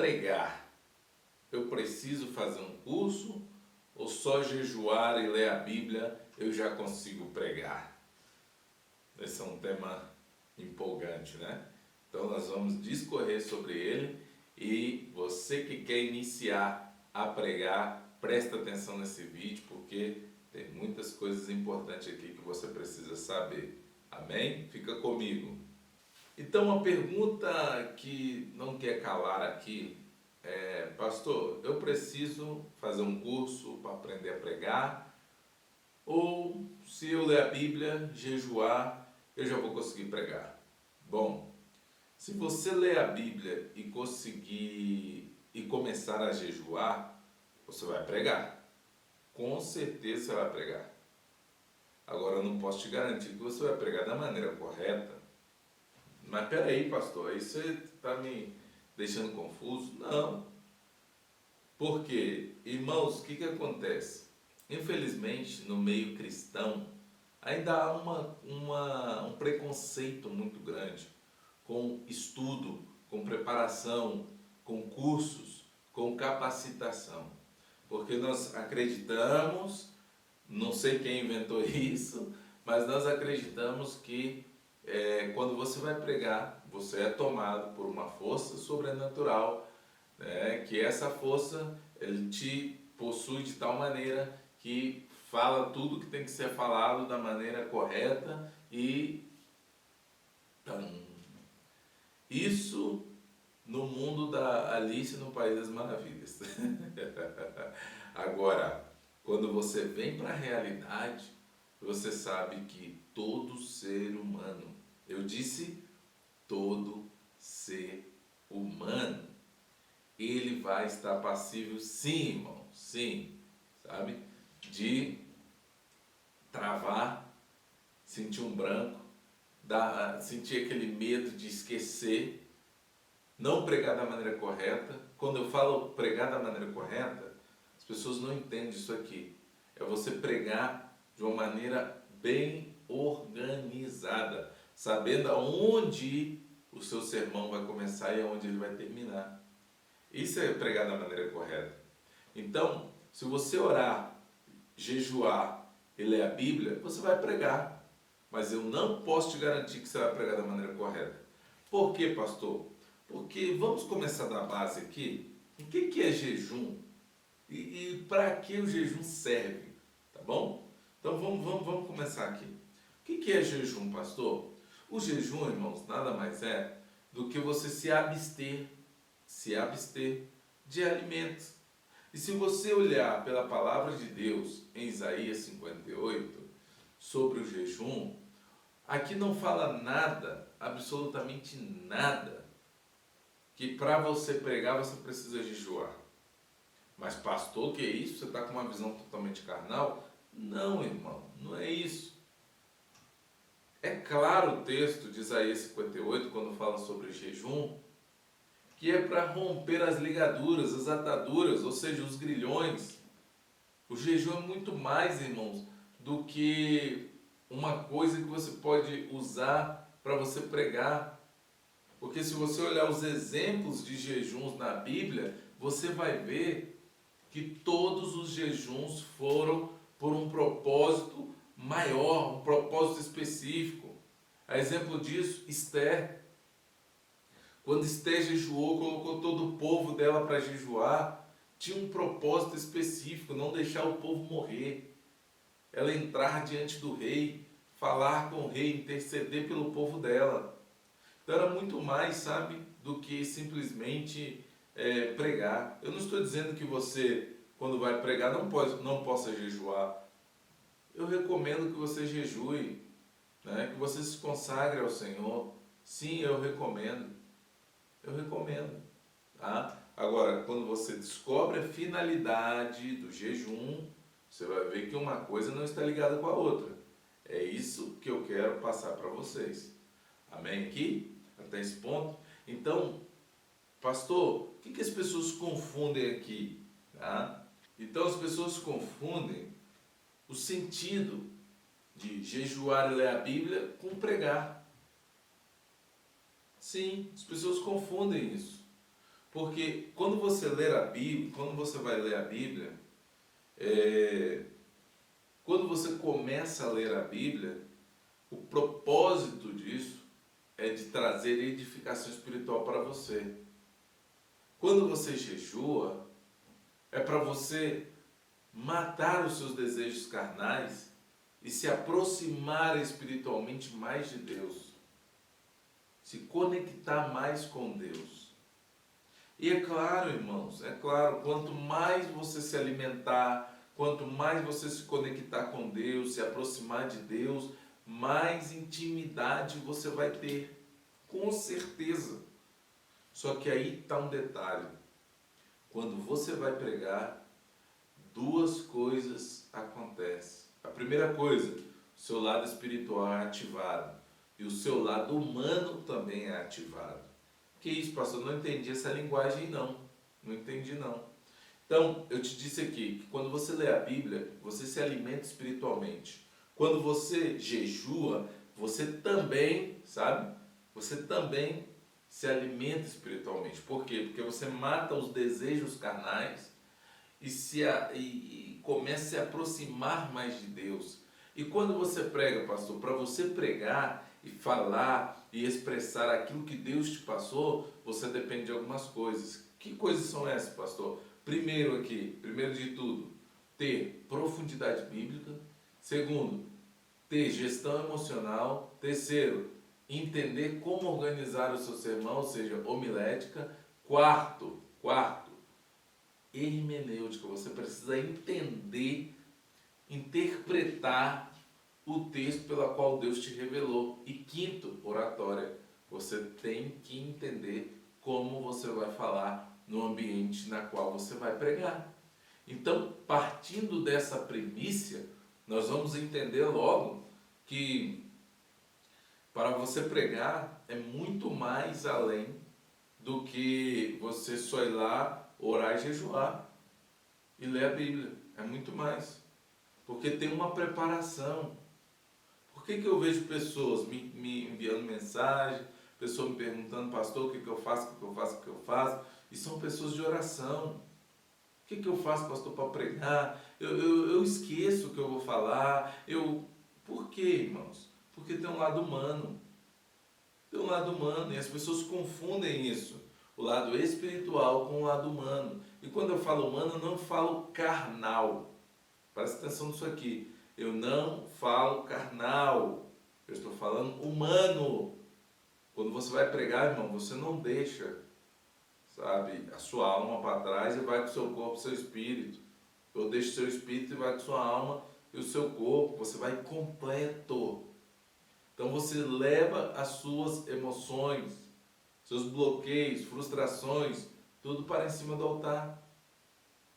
pregar? Eu preciso fazer um curso ou só jejuar e ler a Bíblia eu já consigo pregar? Esse é um tema empolgante, né? Então nós vamos discorrer sobre ele e você que quer iniciar a pregar, presta atenção nesse vídeo porque tem muitas coisas importantes aqui que você precisa saber. Amém? Fica comigo. Então, uma pergunta que não quer calar aqui é: pastor, eu preciso fazer um curso para aprender a pregar? Ou se eu ler a Bíblia, jejuar, eu já vou conseguir pregar? Bom, se você ler a Bíblia e conseguir e começar a jejuar, você vai pregar. Com certeza você vai pregar. Agora, eu não posso te garantir que você vai pregar da maneira correta. Mas peraí, pastor, aí você está me deixando confuso? Não. Por quê? Irmãos, o que acontece? Infelizmente, no meio cristão, ainda há um preconceito muito grande com estudo, com preparação, com cursos, com capacitação. Porque nós acreditamos, não sei quem inventou isso, mas nós acreditamos que quando você vai pregar, você é tomado por uma força sobrenatural, né? Que essa força ele te possui de tal maneira que fala tudo que tem que ser falado da maneira correta e isso no mundo da Alice no País das Maravilhas. Agora, quando você vem para a realidade, você sabe que todo ser humano, eu disse todo ser humano, ele vai estar passível, sim, irmão, sim, sabe? De travar, sentir um branco, sentir aquele medo de esquecer, não pregar da maneira correta. Quando eu falo pregar da maneira correta, as pessoas não entendem isso aqui. É você pregar de uma maneira bem organizada, sabendo aonde o seu sermão vai começar e aonde ele vai terminar. Isso é pregar da maneira correta. Então, se você orar, jejuar e ler a Bíblia, você vai pregar. Mas eu não posso te garantir que você vai pregar da maneira correta. Por quê, pastor? Porque vamos começar da base aqui. O que é jejum? E para que o jejum serve? Tá bom? Então vamos começar aqui. O que é jejum, pastor? O jejum, irmãos, nada mais é do que você se abster de alimentos. E se você olhar pela palavra de Deus em Isaías 58, sobre o jejum, aqui não fala nada, absolutamente nada, que para você pregar você precisa jejuar. Mas pastor, que é isso? Você está com uma visão totalmente carnal? Não, irmão, não é isso. É claro o texto de Isaías 58, quando fala sobre jejum, que é para romper as ligaduras, as ataduras, ou seja, os grilhões. O jejum é muito mais, irmãos, do que uma coisa que você pode usar para você pregar. Porque se você olhar os exemplos de jejuns na Bíblia, você vai ver que todos os jejuns foram por um propósito maior, um propósito específico. A exemplo disso, Esther. Quando Esther jejuou, colocou todo o povo dela para jejuar, tinha um propósito específico, não deixar o povo morrer. Ela entrar diante do rei, falar com o rei, interceder pelo povo dela. Então era muito mais, sabe, do que simplesmente pregar. Eu não estou dizendo que você, quando vai pregar, não possa jejuar. Eu recomendo que você jejue, né, que você se consagre ao Senhor. Sim, eu recomendo. Eu recomendo. Tá? Agora, quando você descobre a finalidade do jejum, você vai ver que uma coisa não está ligada com a outra. É isso que eu quero passar para vocês. Amém aqui? Até esse ponto? Então, pastor, o que as pessoas confundem aqui? Tá? Então, as pessoas confundem o sentido de jejuar e ler a Bíblia com pregar. Sim, as pessoas confundem isso. Porque quando você ler a Bíblia, quando você vai ler a Bíblia, quando você começa a ler a Bíblia, o propósito disso é de trazer edificação espiritual para você. Quando você jejua, é para você matar os seus desejos carnais e se aproximar espiritualmente mais de Deus, se conectar mais com Deus. E é claro, irmãos, é claro, quanto mais você se alimentar, quanto mais você se conectar com Deus, se aproximar de Deus, mais intimidade você vai ter, com certeza. Só que aí está um detalhe. Quando você vai pregar, duas coisas acontecem. A primeira coisa, o seu lado espiritual é ativado e o seu lado humano também é ativado. Que isso, pastor? Não entendi essa linguagem, não. Não entendi, não. Então, eu te disse aqui que quando você lê a Bíblia, você se alimenta espiritualmente. Quando você jejua, você também, sabe? Você também se alimenta espiritualmente. Por quê? Porque você mata os desejos carnais e começa a se aproximar mais de Deus. E quando você prega, pastor, para você pregar e falar e expressar aquilo que Deus te passou, você depende de algumas coisas. Que coisas são essas, pastor? Primeiro de tudo, ter profundidade bíblica. Segundo, ter gestão emocional. Terceiro, entender como organizar o seu sermão, ou seja, homilética. Quarto, hermenêutica. Você precisa entender, interpretar o texto pela qual Deus te revelou. E quinto, oratória. Você tem que entender como você vai falar no ambiente na qual você vai pregar. Então, partindo dessa premissa, nós vamos entender logo que para você pregar é muito mais além do que você só ir lá, orar e jejuar e ler a Bíblia. É muito mais. Porque tem uma preparação. Por que eu vejo pessoas me enviando mensagem, pessoas me perguntando, pastor, o que eu faço, o que eu faço? E são pessoas de oração. O que eu faço, pastor, para pregar? Eu esqueço o que eu vou falar. Por quê, irmãos? Porque tem um lado humano. Tem um lado humano e as pessoas confundem isso. O lado espiritual com o lado humano. E quando eu falo humano, eu não falo carnal. Presta atenção nisso aqui. Eu não falo carnal. Eu estou falando humano. Quando você vai pregar, irmão, você não deixa, sabe, a sua alma para trás e vai com o seu corpo e o seu espírito. Ou deixa o seu espírito e vai com a sua alma e o seu corpo. Você vai completo. Então você leva as suas emoções, seus bloqueios, frustrações, tudo para em cima do altar.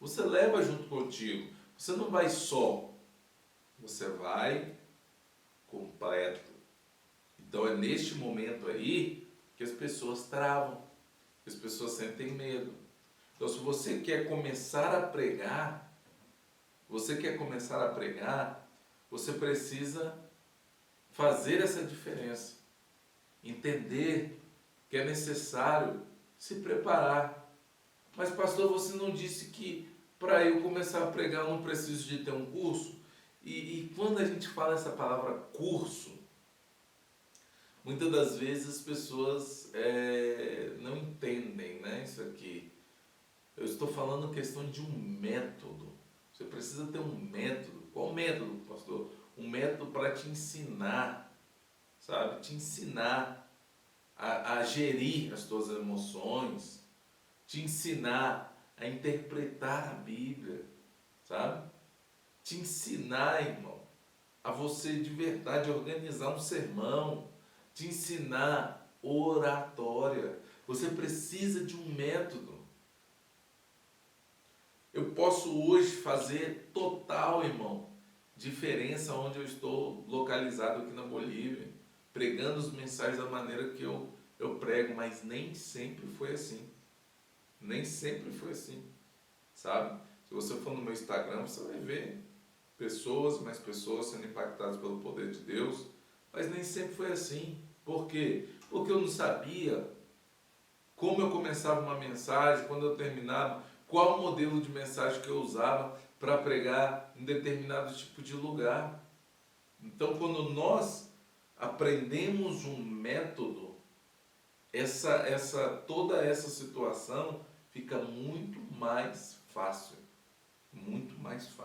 Você leva junto contigo. Você não vai só. Você vai completo. Então é neste momento aí que as pessoas travam, que as pessoas sentem medo. Então se você quer começar a pregar, você precisa fazer essa diferença. Entender que é necessário se preparar. Mas pastor, você não disse que para eu começar a pregar eu não preciso de ter um curso? E quando a gente fala essa palavra curso, muitas das vezes as pessoas não entendem, né, isso aqui. Eu estou falando questão de um método. Você precisa ter um método. Qual método, pastor? Um método para te ensinar, sabe? Te ensinar a gerir as tuas emoções, te ensinar a interpretar a Bíblia, sabe? Te ensinar, irmão, a você de verdade organizar um sermão, te ensinar oratória. Você precisa de um método. Eu posso hoje fazer total, irmão, diferença onde eu estou localizado aqui na Bolívia, pregando as mensagens da maneira que eu prego, mas nem sempre foi assim. Nem sempre foi assim, sabe? Se você for no meu Instagram, você vai ver mais pessoas sendo impactadas pelo poder de Deus, mas nem sempre foi assim. Por quê? Porque eu não sabia como eu começava uma mensagem, quando eu terminava, qual o modelo de mensagem que eu usava para pregar em determinado tipo de lugar. Então, quando nós aprendemos um método, toda essa situação fica muito mais fácil, muito mais fácil.